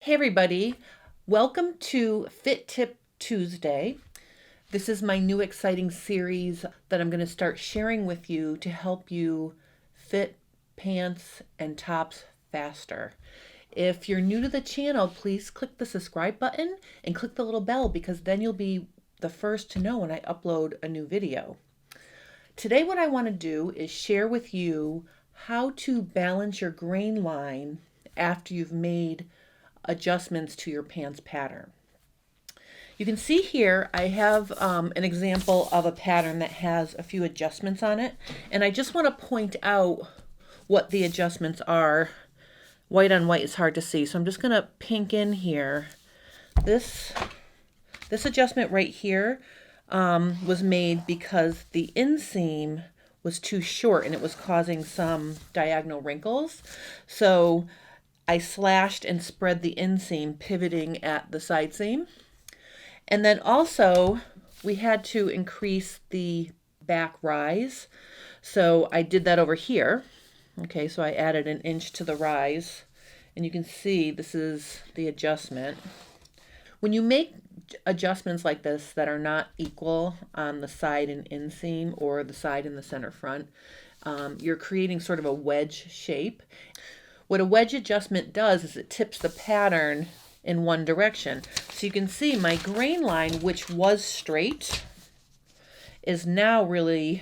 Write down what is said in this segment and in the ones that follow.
Hey everybody, welcome to Fit Tip Tuesday. This is my new exciting series that I'm going to start sharing with you to help you fit pants and tops faster. If you're new to the channel, please click the subscribe button and click the little bell because then you'll be the first to know when I upload a new video. Today what I want to do is share with you how to balance your grain line after you've made adjustments to your pants pattern. You can see here I have an example of a pattern that has a few adjustments on it, and I just want to point out what the adjustments are. White on white is hard to see, so I'm just going to pink in here. This adjustment right here was made because the inseam was too short and it was causing some diagonal wrinkles. So I slashed and spread the inseam, pivoting at the side seam. And then also we had to increase the back rise. So I did that over here. Okay, so I added an inch to the rise. And you can see this is the adjustment. When you make adjustments like this that are not equal on the side and inseam or the side and the center front, you're creating sort of a wedge shape. What a wedge adjustment does is it tips the pattern in one direction. So you can see my grain line, which was straight, is now really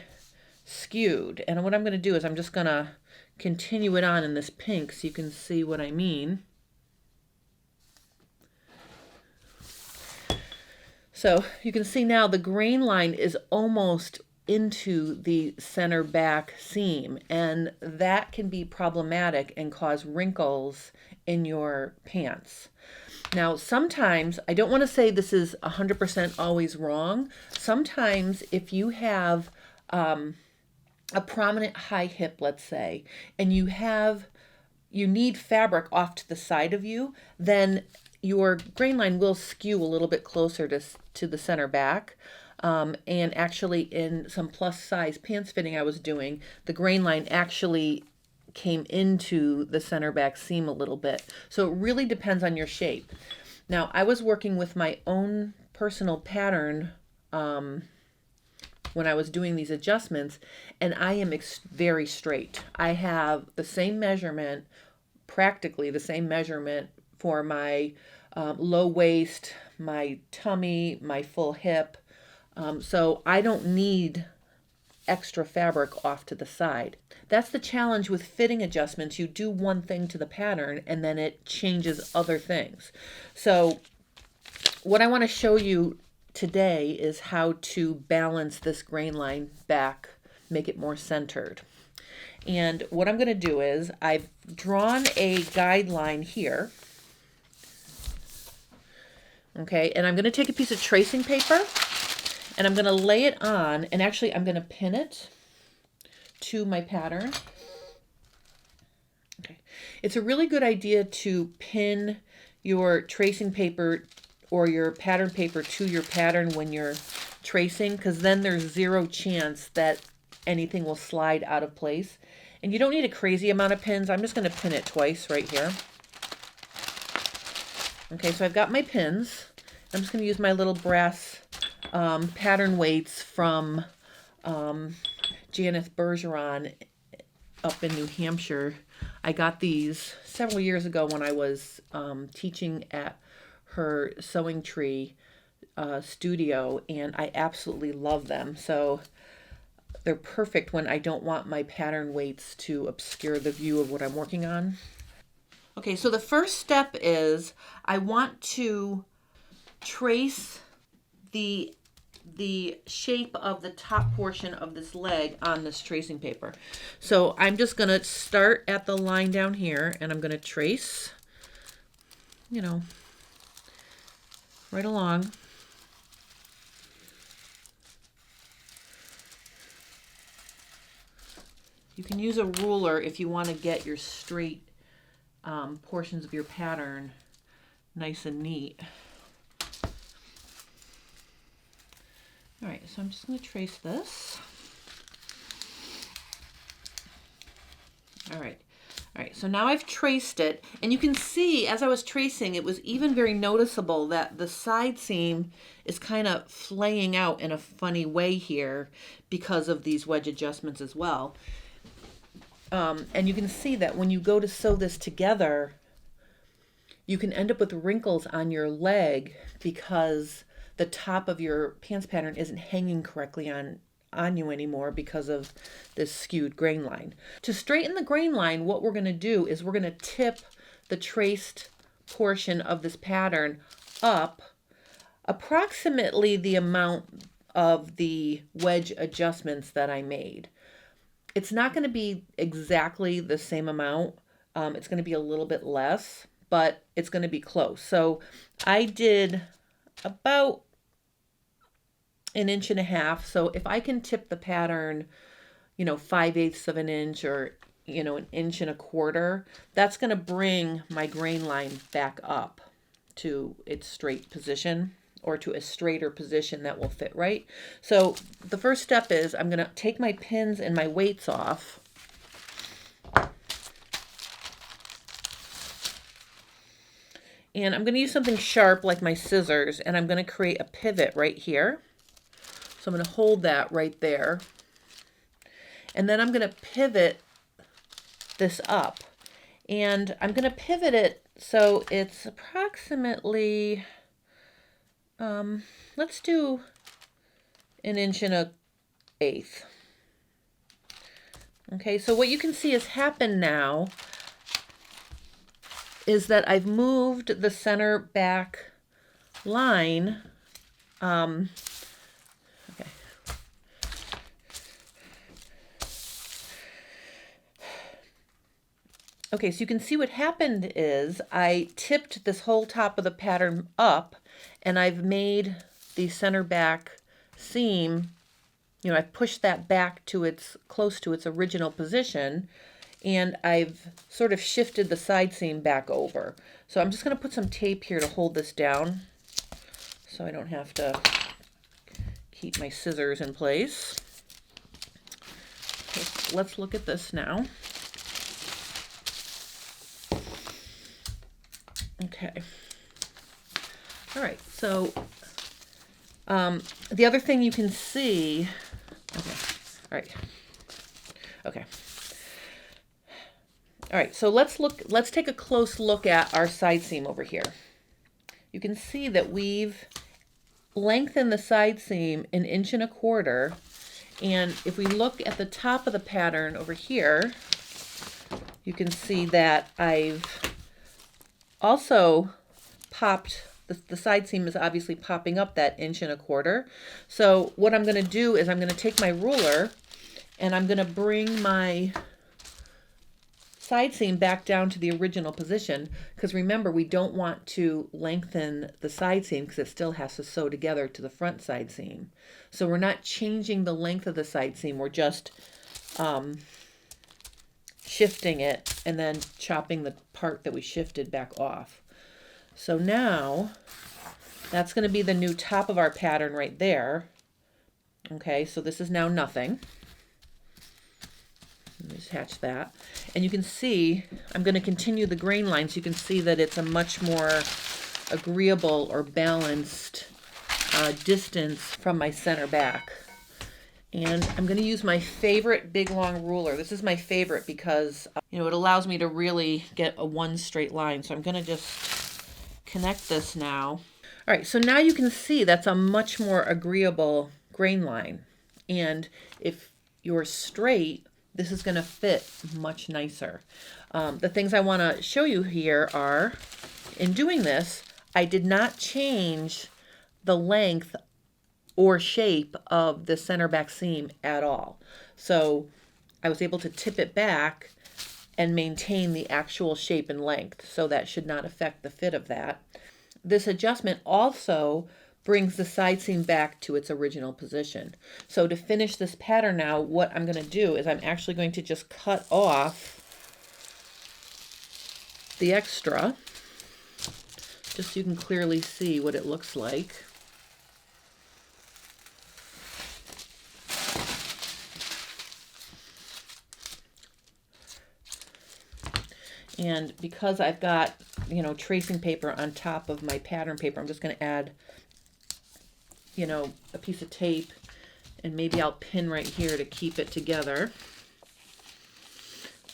skewed. And what I'm going to do is I'm just going to continue it on in this pink so you can see what I mean. So you can see now the grain line is almost into the center back seam, and that can be problematic and cause wrinkles in your pants. Now, sometimes, I don't want to say this is 100% always wrong. Sometimes if you have a prominent high hip, let's say, and you need fabric off to the side of you, then your grain line will skew a little bit closer to the center back. And actually in some plus size pants fitting I was doing, the grain line actually came into the center back seam a little bit. So it really depends on your shape. Now, I was working with my own personal pattern when I was doing these adjustments, and I am very straight. I have the same measurement, practically the same measurement for my low waist, my tummy, my full hip. So I don't need extra fabric off to the side. That's the challenge with fitting adjustments. You do one thing to the pattern and then it changes other things. So what I want to show you today is how to balance this grain line back, make it more centered. And what I'm going to do is I've drawn a guideline here. Okay, and I'm going to take a piece of tracing paper and I'm going to lay it on, and actually I'm going to pin it to my pattern. Okay. It's a really good idea to pin your tracing paper or your pattern paper to your pattern when you're tracing, because then there's zero chance that anything will slide out of place. And you don't need a crazy amount of pins. I'm just going to pin it twice right here. Okay, so I've got my pins. I'm just going to use my little brass pattern weights from Janeth Bergeron up in New Hampshire. I got these several years ago when I was teaching at her sewing tree studio, and I absolutely love them. So they're perfect when I don't want my pattern weights to obscure the view of what I'm working on. Okay, so the first step is I want to trace the shape of the top portion of this leg on this tracing paper. So I'm just going to start at the line down here and I'm going to trace, right along. You can use a ruler if you want to get your straight portions of your pattern nice and neat. All right, so I'm just going to trace this. All right, All right, so now I've traced it, and you can see as I was tracing, it was even very noticeable that the side seam is kind of flaying out in a funny way here because of these wedge adjustments as well. And you can see that when you go to sew this together, you can end up with wrinkles on your leg because the top of your pants pattern isn't hanging correctly on you anymore because of this skewed grain line. To straighten the grain line, what we're going to do is we're going to tip the traced portion of this pattern up approximately the amount of the wedge adjustments that I made. It's not going to be exactly the same amount. It's going to be a little bit less, but it's going to be close. So I did about 1.5 inches. So if I can tip the pattern, 5/8 of an inch or, 1.25 inches, that's going to bring my grain line back up to its straight position or to a straighter position that will fit right. So the first step is I'm going to take my pins and my weights off. And I'm going to use something sharp like my scissors, and I'm going to create a pivot right here. So I'm going to hold that right there. And then I'm going to pivot this up. And I'm going to pivot it so it's approximately, let's do 1.125 inches. Okay, so what you can see has happened now is that I've moved the center back line. Okay, so you can see what happened is I tipped this whole top of the pattern up, and I've made the center back seam, I've pushed that back to close to its original position, and I've sort of shifted the side seam back over. So I'm just going to put some tape here to hold this down so I don't have to keep my scissors in place. Okay, so let's look at this now. Okay. All right. So the other thing you can see. Okay. All right. Okay. All right. So let's take a close look at our side seam over here. You can see that we've lengthened the side seam 1.25 inches. And if we look at the top of the pattern over here, you can see that I've also popped, the side seam is obviously popping up that 1.25 inches. So what I'm going to do is I'm going to take my ruler and I'm going to bring my side seam back down to the original position, because remember, we don't want to lengthen the side seam because it still has to sew together to the front side seam. So we're not changing the length of the side seam, we're just shifting it and then chopping the part that we shifted back off. So now that's going to be the new top of our pattern right there. Okay, so this is now nothing. Let me attach that. And you can see, I'm going to continue the grain line so you can see that it's a much more agreeable or balanced distance from my center back. And I'm going to use my favorite big long ruler. This is my favorite because it allows me to really get a one straight line. So I'm going to just connect this now. All right, so now you can see that's a much more agreeable grain line. And if you're straight, this is going to fit much nicer. The things I want to show you here are, in doing this, I did not change the length or shape of the center back seam at all. So I was able to tip it back and maintain the actual shape and length. So that should not affect the fit of that. This adjustment also brings the side seam back to its original position. So to finish this pattern now, what I'm going to do is I'm actually going to just cut off the extra, just so you can clearly see what it looks like. And because I've got, tracing paper on top of my pattern paper, I'm just going to add, a piece of tape, and maybe I'll pin right here to keep it together.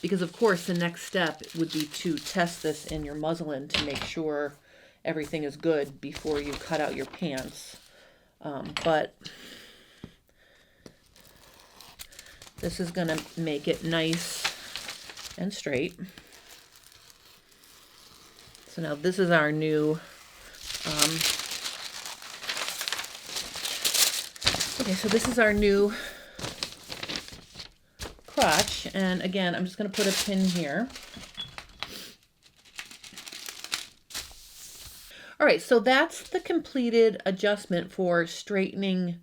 Because of course the next step would be to test this in your muslin to make sure everything is good before you cut out your pants. But this is going to make it nice and straight. So now this is our new, so this is our new crotch. And again, I'm just going to put a pin here. All right, so that's the completed adjustment for straightening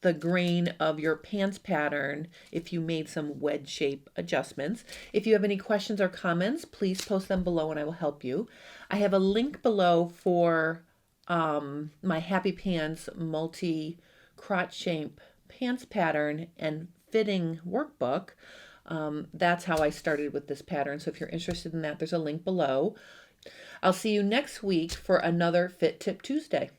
the grain of your pants pattern if you made some wedge shape adjustments. If you have any questions or comments, please post them below and I will help you. I have a link below for my Happy Pants multi crotch shape pants pattern and fitting workbook. That's how I started with this pattern. So if you're interested in that, there's a link below. I'll see you next week for another Fit Tip Tuesday.